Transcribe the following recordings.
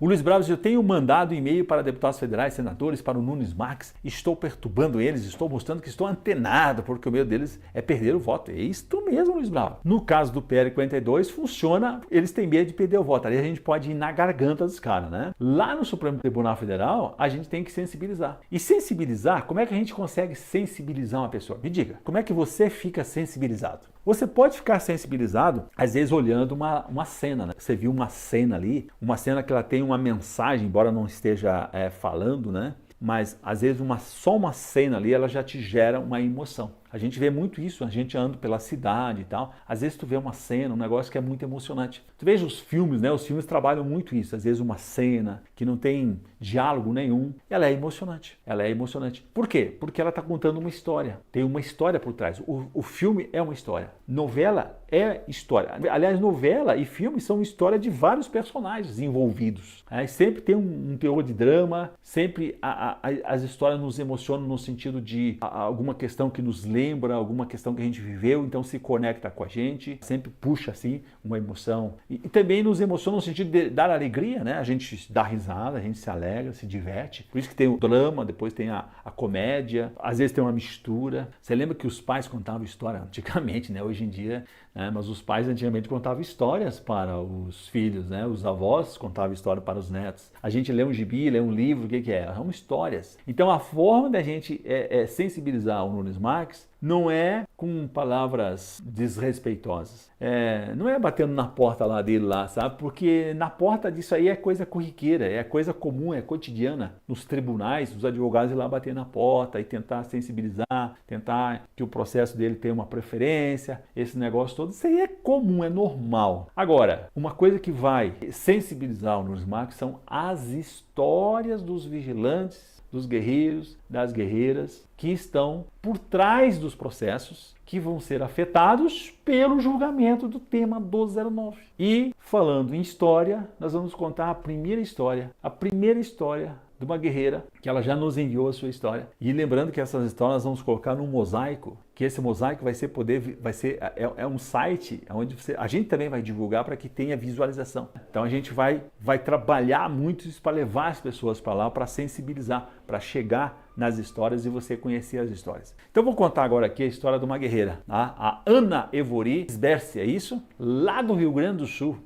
O Luiz Bravos, eu tenho mandado e-mail para deputados federais, senadores, para o Nunes Marques, estou perturbando eles, estou mostrando que estou antenado, porque o medo deles é perder o voto. É isto mesmo, Luiz Bravos. No caso do PL 42, funciona, eles têm medo de perder o voto. Ali a gente pode ir na garganta dos caras, né? Lá no Supremo Tribunal Federal, a gente tem que sensibilizar. E sensibilizar, como é que a gente consegue sensibilizar uma pessoa? Me diga, como é que você fica sensibilizado? Você pode ficar sensibilizado, às vezes, olhando uma cena, né? Você viu uma cena ali, uma cena que ela tem uma mensagem, embora não esteja falando, né? Mas, às vezes, só uma cena ali, ela já te gera uma emoção. A gente vê muito isso, a gente anda pela cidade e tal. Às vezes tu vê uma cena, um negócio que é muito emocionante. Tu veja os filmes, né? Os filmes trabalham muito isso. Às vezes uma cena que não tem diálogo nenhum, ela é emocionante. Ela é emocionante. Por quê? Porque ela está contando uma história. Tem uma história por trás. O filme é uma história. Novela é história. Aliás, novela e filme são história de vários personagens envolvidos. Sempre tem um teor de drama, sempre as histórias nos emocionam no sentido de alguma questão que nos lembra, alguma questão que a gente viveu, então se conecta com a gente, sempre puxa assim uma emoção. E também nos emociona no sentido de dar alegria, né? A gente dá risada, a gente se alegra, se diverte. Por isso que tem o drama, depois tem a comédia, às vezes tem uma mistura. Você lembra que os pais contavam história antigamente, né? Hoje em dia, né? Mas os pais antigamente contavam histórias para os filhos, né? Os avós contavam história para os netos. A gente lê um gibi, lê um livro, o que é? São histórias. Então a forma da gente sensibilizar o Nunes Marques não é com palavras desrespeitosas, não é batendo na porta lá dele, sabe? Porque na porta disso aí é coisa corriqueira, é coisa comum, é cotidiana. Nos tribunais, os advogados ir lá bater na porta e tentar sensibilizar, tentar que o processo dele tenha uma preferência, esse negócio todo, isso aí é comum, é normal. Agora, uma coisa que vai sensibilizar o Nunes Marques são as histórias dos vigilantes, dos guerreiros, das guerreiras que estão por trás dos processos que vão ser afetados pelo julgamento do tema 1209. E, falando em história, nós vamos contar a primeira história de uma guerreira, que ela já nos enviou a sua história. E lembrando que essas histórias nós vamos colocar num mosaico, que esse mosaico vai ser um site onde a gente também vai divulgar para que tenha visualização. Então a gente vai trabalhar muito isso para levar as pessoas para lá, para sensibilizar, para chegar nas histórias e você conhecer as histórias. Então eu vou contar agora aqui a história de uma guerreira, tá? A Ana Evori Sberce, é isso? Lá do Rio Grande do Sul,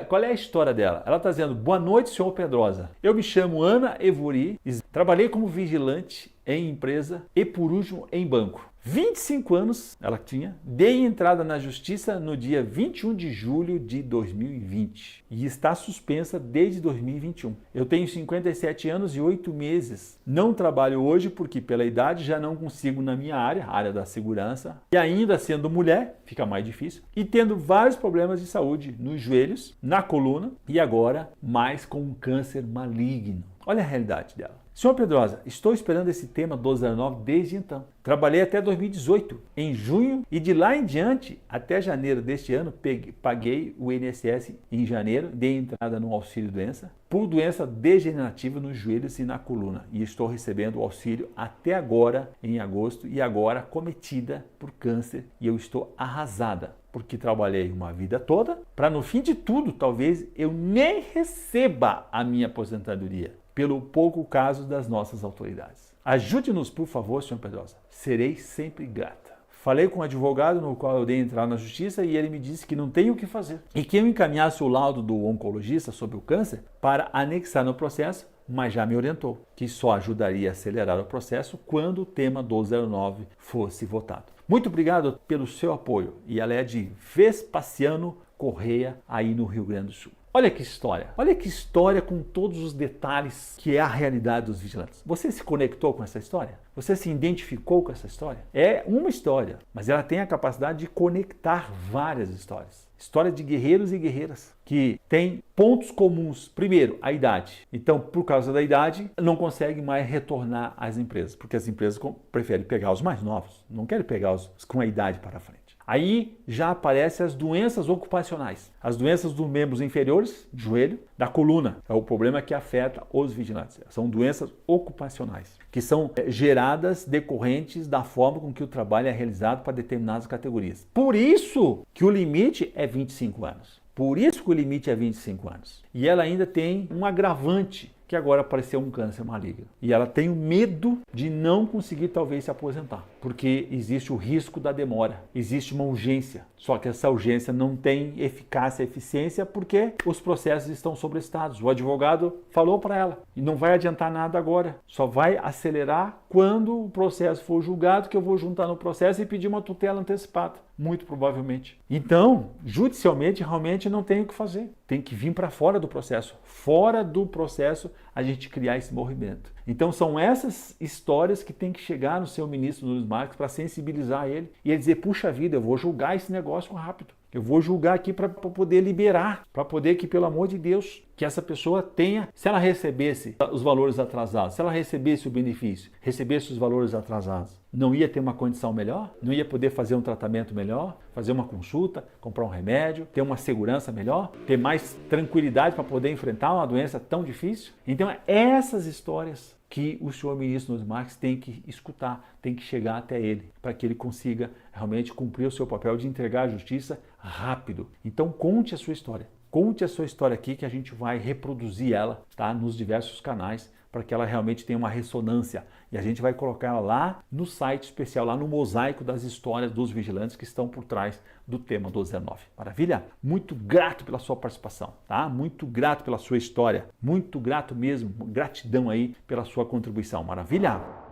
Qual é a história dela? Ela está dizendo: boa noite, senhor Pedrosa. Eu me chamo Ana Evori, trabalhei como vigilante em empresa e, por último, em banco. 25 anos ela tinha, dei entrada na justiça no dia 21 de julho de 2020 e está suspensa desde 2021. Eu tenho 57 anos e 8 meses. Não trabalho hoje porque pela idade já não consigo na minha área da segurança, e ainda sendo mulher, fica mais difícil, e tendo vários problemas de saúde nos joelhos, na coluna e agora mais com um câncer maligno. Olha a realidade dela. Senhor Pedrosa, estou esperando esse tema 1209 desde então. Trabalhei até 2018, em junho, e de lá em diante, até janeiro deste ano, paguei o INSS em janeiro, dei entrada no auxílio-doença, por doença degenerativa nos joelhos e na coluna. E estou recebendo o auxílio até agora, em agosto, e agora cometida por câncer, e eu estou arrasada, porque trabalhei uma vida toda, para no fim de tudo, talvez eu nem receba a minha aposentadoria, pelo pouco caso das nossas autoridades. Ajude-nos, por favor, senhor Pedrosa. Serei sempre grata. Falei com um advogado no qual eu dei entrada na justiça e ele me disse que não tem o que fazer. E que eu encaminhasse o laudo do oncologista sobre o câncer para anexar no processo, mas já me orientou que só ajudaria a acelerar o processo quando o tema 1209 fosse votado. Muito obrigado pelo seu apoio. E ela é de Vespasiano Correia, aí no Rio Grande do Sul. Olha que história com todos os detalhes que é a realidade dos vigilantes. Você se conectou com essa história? Você se identificou com essa história? É uma história, mas ela tem a capacidade de conectar várias histórias. História de guerreiros e guerreiras que têm pontos comuns. Primeiro, a idade. Então, por causa da idade, não consegue mais retornar às empresas, porque as empresas preferem pegar os mais novos, não querem pegar os com a idade para frente. Aí já aparecem as doenças ocupacionais, as doenças dos membros inferiores, joelho, da coluna. É o problema que afeta os vigilantes. São doenças ocupacionais, que são geradas decorrentes da forma com que o trabalho é realizado para determinadas categorias. Por isso que o limite é 25 anos. Por isso que o limite é 25 anos. E ela ainda tem um agravante, que agora apareceu um câncer maligno. E ela tem o medo de não conseguir talvez se aposentar, porque existe o risco da demora, existe uma urgência. Só que essa urgência não tem eficácia, eficiência, porque os processos estão sobreestados. O advogado falou para ela, e não vai adiantar nada agora, só vai acelerar quando o processo for julgado, que eu vou juntar no processo e pedir uma tutela antecipada, muito provavelmente. Então, judicialmente, realmente não tem o que fazer. Tem que vir para fora do processo. Fora do processo, a gente criar esse movimento. Então, são essas histórias que tem que chegar no seu ministro Nunes Marques para sensibilizar ele e ele dizer, puxa vida, eu vou julgar esse negócio rápido. Eu vou julgar aqui para poder liberar, para poder que, pelo amor de Deus, que essa pessoa tenha, se ela recebesse os valores atrasados, se ela recebesse o benefício, recebesse os valores atrasados, não ia ter uma condição melhor? Não ia poder fazer um tratamento melhor, fazer uma consulta, comprar um remédio, ter uma segurança melhor, ter mais tranquilidade para poder enfrentar uma doença tão difícil? Então, essas histórias que o senhor ministro Nunes Marques tem que escutar, tem que chegar até ele, para que ele consiga realmente cumprir o seu papel de entregar a justiça rápido. Então conte a sua história. Conte a sua história aqui que a gente vai reproduzir ela, tá, nos diversos canais, para que ela realmente tenha uma ressonância. E a gente vai colocar ela lá no site especial, lá no mosaico das histórias dos vigilantes que estão por trás do tema do 19. Maravilha? Muito grato pela sua participação, tá? Muito grato pela sua história. Muito grato mesmo. Gratidão aí pela sua contribuição. Maravilha?